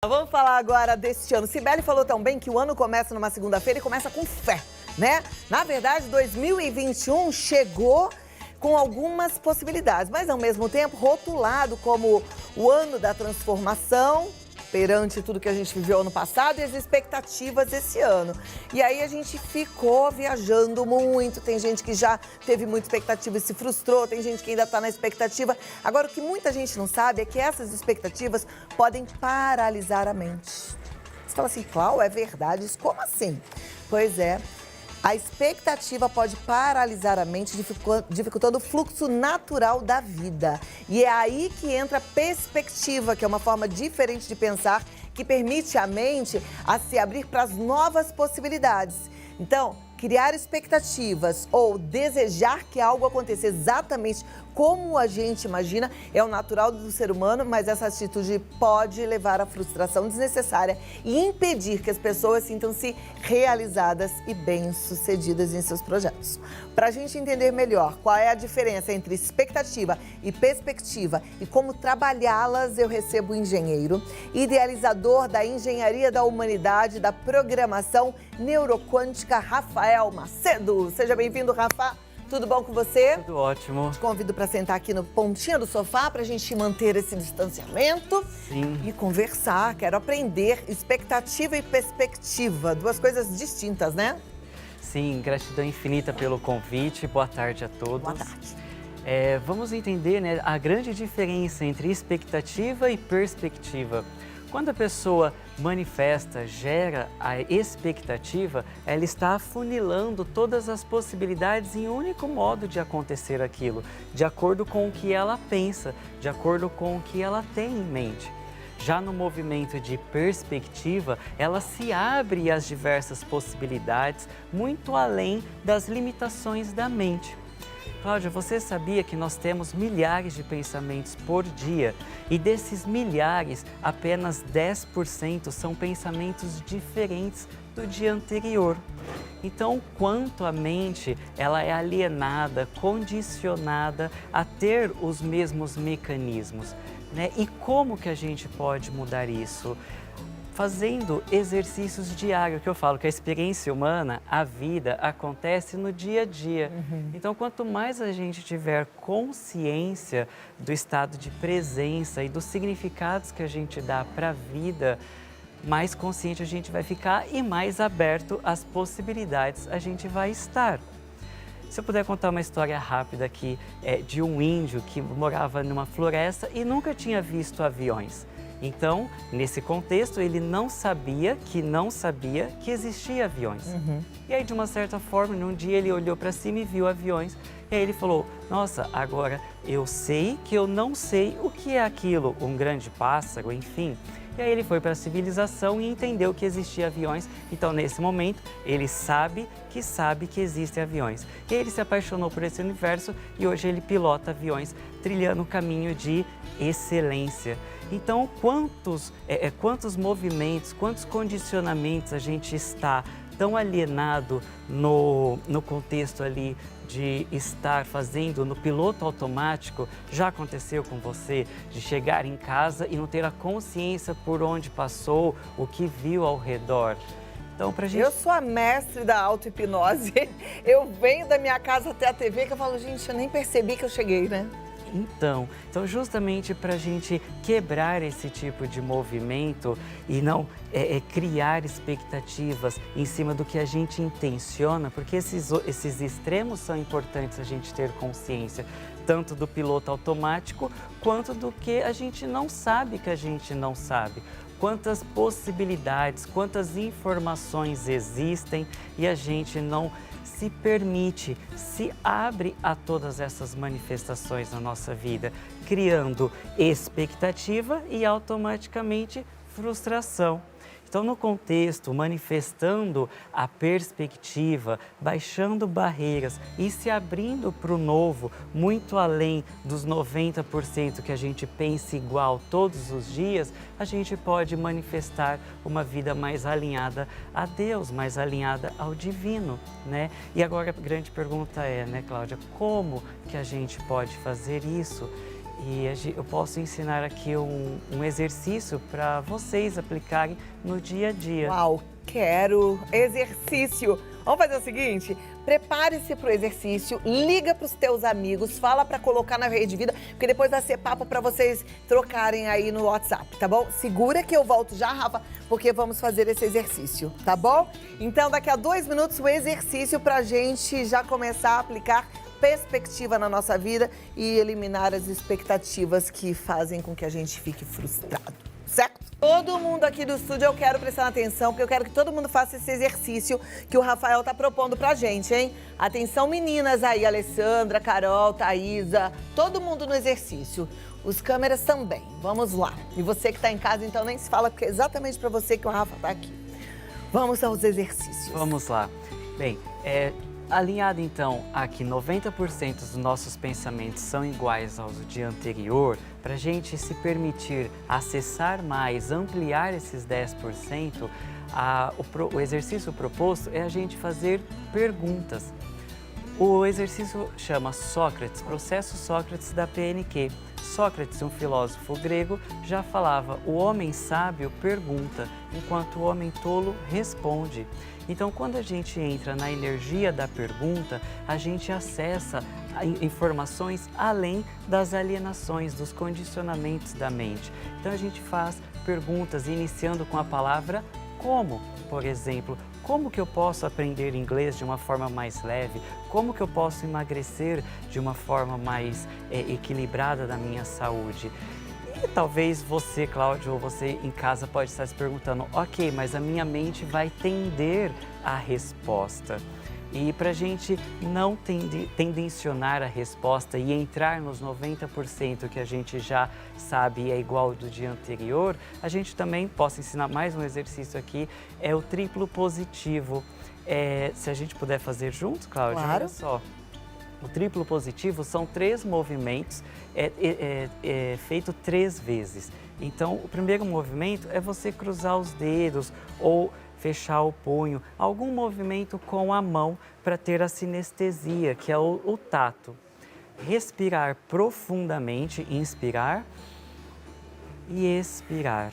Vamos falar agora deste ano. Cibele falou tão bem que o ano começa numa segunda-feira e começa com fé, né? Na verdade, 2021 chegou com algumas possibilidades, mas ao mesmo tempo rotulado como o ano da transformação perante tudo que a gente viveu ano passado e as expectativas desse ano. E aí a gente ficou viajando muito, tem gente que já teve muita expectativa e se frustrou, tem gente que ainda está na expectativa. Agora, o que muita gente não sabe é que essas expectativas podem paralisar a mente. Você fala assim, Cláudia, é verdade? Como assim? Pois é. A expectativa pode paralisar a mente, dificultando o fluxo natural da vida. E é aí que entra a perspectiva, que é uma forma diferente de pensar, que permite à mente a se abrir para as novas possibilidades. Então, criar expectativas ou desejar que algo aconteça exatamente como a gente imagina é o natural do ser humano, mas essa atitude pode levar à frustração desnecessária e impedir que as pessoas sintam-se realizadas e bem-sucedidas em seus projetos. Para a gente entender melhor qual é a diferença entre expectativa e perspectiva e como trabalhá-las, eu recebo o engenheiro, idealizador da engenharia da humanidade, da programação neuroquântica, Rafael Macedo. Seja bem-vindo, Rafa. Tudo bom com você? Tudo ótimo. Te convido para sentar aqui no pontinho do sofá para a gente manter esse distanciamento. Sim. E conversar. Quero aprender expectativa e perspectiva, duas coisas distintas, né? Sim, gratidão infinita pelo convite. Boa tarde a todos. Boa tarde. Vamos entender, né, a grande diferença entre expectativa e perspectiva. Quando a pessoa manifesta, gera a expectativa, ela está afunilando todas as possibilidades em um único modo de acontecer aquilo, de acordo com o que ela pensa, de acordo com o que ela tem em mente. Já no movimento de perspectiva, ela se abre às diversas possibilidades, muito além das limitações da mente. Cláudia, você sabia que nós temos milhares de pensamentos por dia e desses milhares, apenas 10% são pensamentos diferentes do dia anterior. Então, quanto a mente, ela é alienada, condicionada a ter os mesmos mecanismos, né? E como que a gente pode mudar isso? Fazendo exercícios diários, que eu falo que a experiência humana, a vida, acontece no dia a dia. Então, quanto mais a gente tiver consciência do estado de presença e dos significados que a gente dá para a vida, mais consciente a gente vai ficar e mais aberto às possibilidades a gente vai estar. Se eu puder contar uma história rápida aqui de um índio que morava numa floresta e nunca tinha visto aviões. Então, nesse contexto, ele não sabia que existia aviões. E aí, de uma certa forma, num dia ele olhou para cima e viu aviões. E aí ele falou, nossa, agora eu sei que eu não sei o que é aquilo, um grande pássaro, enfim. E aí ele foi para a civilização e entendeu que existia aviões. Então, nesse momento, ele sabe que existem aviões. E aí ele se apaixonou por esse universo e hoje ele pilota aviões, trilhando o caminho de excelência. Então, quantos movimentos, quantos condicionamentos a gente está tão alienado no contexto ali de estar fazendo no piloto automático, já aconteceu com você, de chegar em casa e não ter a consciência por onde passou, o que viu ao redor? Então, pra gente... Eu sou a mestre da auto-hipnose. Eu venho da minha casa até a TV que eu falo, gente, eu nem percebi que eu cheguei, né? Então, justamente para a gente quebrar esse tipo de movimento e não criar expectativas em cima do que a gente intenciona, porque esses extremos são importantes a gente ter consciência, tanto do piloto automático quanto do que a gente não sabe que a gente não sabe. Quantas possibilidades, quantas informações existem e a gente não se permite, se abre a todas essas manifestações na nossa vida, criando expectativa e automaticamente frustração. Então, no contexto, manifestando a perspectiva, baixando barreiras e se abrindo para o novo, muito além dos 90% que a gente pensa igual todos os dias, a gente pode manifestar uma vida mais alinhada a Deus, mais alinhada ao divino, né? E agora a grande pergunta é, né, Cláudia, como que a gente pode fazer isso? E eu posso ensinar aqui um exercício para vocês aplicarem no dia a dia. Uau, quero exercício. Vamos fazer o seguinte, prepare-se para o exercício, liga para os teus amigos, fala para colocar na Rede Vida, porque depois vai ser papo para vocês trocarem aí no WhatsApp, tá bom? Segura que eu volto já, Rafa, porque vamos fazer esse exercício, tá bom? Então, daqui a 2 minutos, o exercício para a gente já começar a aplicar perspectiva na nossa vida e eliminar as expectativas que fazem com que a gente fique frustrado, certo? Todo mundo aqui do estúdio, eu quero prestar atenção, porque eu quero que todo mundo faça esse exercício que o Rafael tá propondo pra gente, hein? Atenção, meninas aí, Alessandra, Carol, Thaísa, todo mundo no exercício. Os câmeras também, vamos lá. E você que tá em casa, então nem se fala, porque é exatamente pra você que o Rafa tá aqui. Vamos aos exercícios. Vamos lá. Bem, alinhado então a que 90% dos nossos pensamentos são iguais aos do dia anterior, para a gente se permitir acessar mais, ampliar esses 10%, o exercício proposto é a gente fazer perguntas. O exercício chama Sócrates, processo Sócrates da PNQ. Sócrates, um filósofo grego, já falava: o homem sábio pergunta, enquanto o homem tolo responde. Então, quando a gente entra na energia da pergunta, a gente acessa informações além das alienações, dos condicionamentos da mente. Então, a gente faz perguntas iniciando com a palavra como. Por exemplo, como que eu posso aprender inglês de uma forma mais leve? Como que eu posso emagrecer de uma forma mais equilibrada da minha saúde? E talvez você, Cláudio, ou você em casa pode estar se perguntando: ok, mas a minha mente vai tender à resposta. E para a gente não tendencionar a resposta e entrar nos 90% que a gente já sabe é igual do dia anterior, a gente também, posso ensinar mais um exercício aqui, é o triplo positivo. Se a gente puder fazer junto, Cláudia, claro. Olha só. O triplo positivo são 3 movimentos feito 3 vezes. Então, o primeiro movimento é você cruzar os dedos ou fechar o punho, algum movimento com a mão para ter a sinestesia, que é o tato. Respirar profundamente, inspirar e expirar.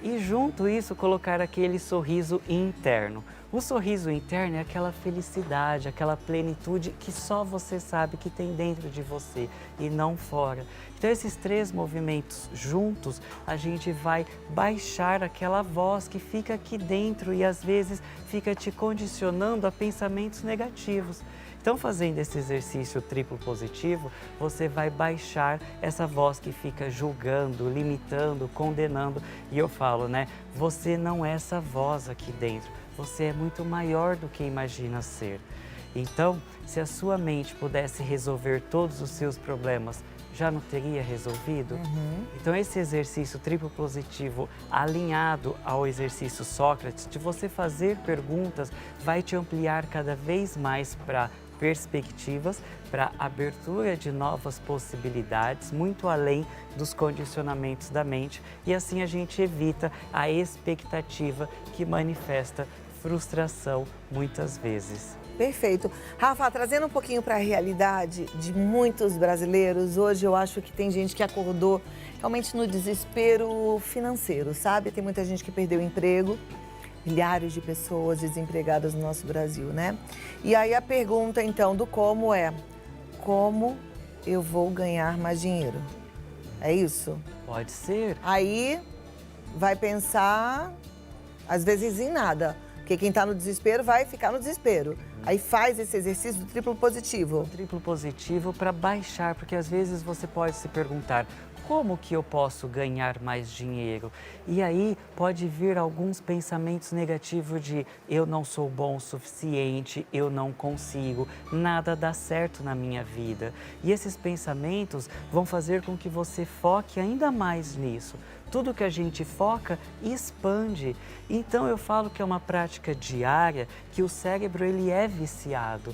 E junto isso, colocar aquele sorriso interno. O sorriso interno é aquela felicidade, aquela plenitude que só você sabe que tem dentro de você e não fora. Então, esses 3 movimentos juntos, a gente vai baixar aquela voz que fica aqui dentro e às vezes fica te condicionando a pensamentos negativos. Então, fazendo esse exercício triplo positivo, você vai baixar essa voz que fica julgando, limitando, condenando. E eu falo, né? Você não é essa voz aqui dentro. Você é muito maior do que imagina ser. Então, se a sua mente pudesse resolver todos os seus problemas, já não teria resolvido? Então, esse exercício triplo positivo, alinhado ao exercício Sócrates, de você fazer perguntas, vai te ampliar cada vez mais para perspectivas, para abertura de novas possibilidades, muito além dos condicionamentos da mente, e assim a gente evita a expectativa que manifesta frustração muitas vezes. Perfeito. Rafa, trazendo um pouquinho para a realidade de muitos brasileiros, hoje eu acho que tem gente que acordou realmente no desespero financeiro, sabe? Tem muita gente que perdeu o emprego, milhares de pessoas desempregadas no nosso Brasil, né? E aí a pergunta, então, do como é: como eu vou ganhar mais dinheiro? É isso? Pode ser. Aí vai pensar, às vezes, em nada. Porque quem está no desespero vai ficar no desespero. Aí faz esse exercício do triplo positivo. O triplo positivo para baixar, porque às vezes você pode se perguntar: como que eu posso ganhar mais dinheiro? E aí pode vir alguns pensamentos negativos de eu não sou bom o suficiente, eu não consigo, nada dá certo na minha vida. E esses pensamentos vão fazer com que você foque ainda mais nisso. Tudo que a gente foca expande. Então eu falo que é uma prática diária, que o cérebro ele é viciado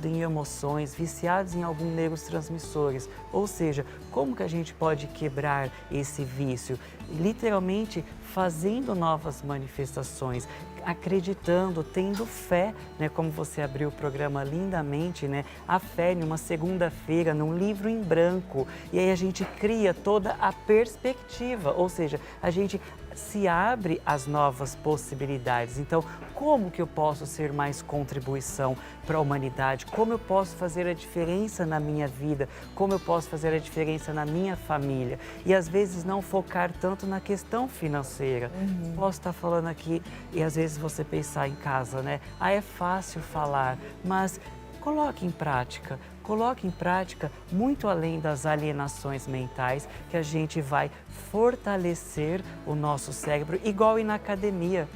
em emoções, viciados em alguns neurotransmissores. Ou seja, como que a gente pode quebrar esse vício? literalmente fazendo novas manifestações, acreditando, tendo fé, né? Como você abriu o programa lindamente, né? A fé em uma segunda-feira, num livro em branco. E aí a gente cria toda a perspectiva, ou seja, a gente se abre às novas possibilidades. Então, como que eu posso ser mais contribuição para a humanidade? Como eu posso fazer a diferença na minha vida? Como eu posso fazer a diferença na minha família? E às vezes não focar tanto na questão financeira. Posso estar falando aqui e às vezes você pensar em casa, né? Ah, é fácil falar, mas coloque em prática. Coloque em prática muito além das alienações mentais, que a gente vai fortalecer o nosso cérebro, igual ir na academia.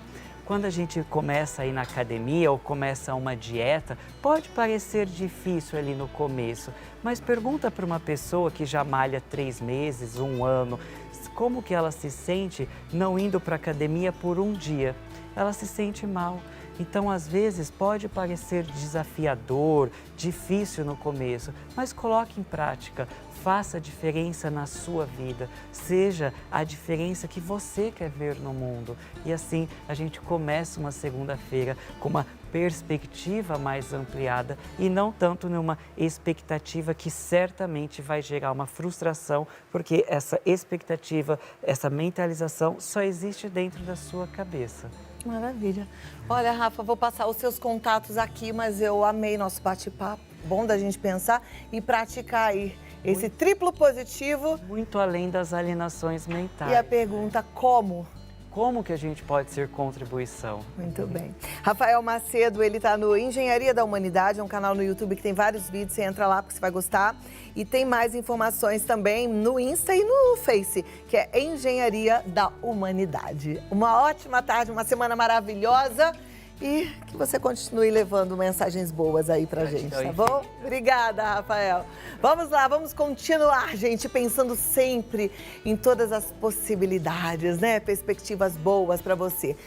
Quando a gente começa a ir na academia ou começa uma dieta, pode parecer difícil ali no começo, mas pergunta para uma pessoa que já malha 3 meses, 1 ano, como que ela se sente não indo para a academia por um dia. Ela se sente mal. Então, às vezes, pode parecer desafiador, difícil no começo, mas coloque em prática, faça a diferença na sua vida, seja a diferença que você quer ver no mundo. E assim, a gente começa uma segunda-feira com uma perspectiva mais ampliada e não tanto numa expectativa que certamente vai gerar uma frustração, porque essa expectativa, essa mentalização só existe dentro da sua cabeça. Maravilha. Olha, Rafa, vou passar os seus contatos aqui, mas eu amei nosso bate-papo. Bom da gente pensar e praticar aí esse triplo positivo. Muito além das alienações mentais. E a pergunta, como? Como que a gente pode ser contribuição? Muito bem. Rafael Macedo, ele está no Engenharia da Humanidade, é um canal no YouTube que tem vários vídeos, você entra lá porque você vai gostar. E tem mais informações também no Insta e no Face, que é Engenharia da Humanidade. Uma ótima tarde, uma semana maravilhosa e que você continue levando mensagens boas aí pra gente, tá bom? Obrigada, Rafael. Vamos lá, vamos continuar, gente, pensando sempre em todas as possibilidades, né? Perspectivas boas pra você.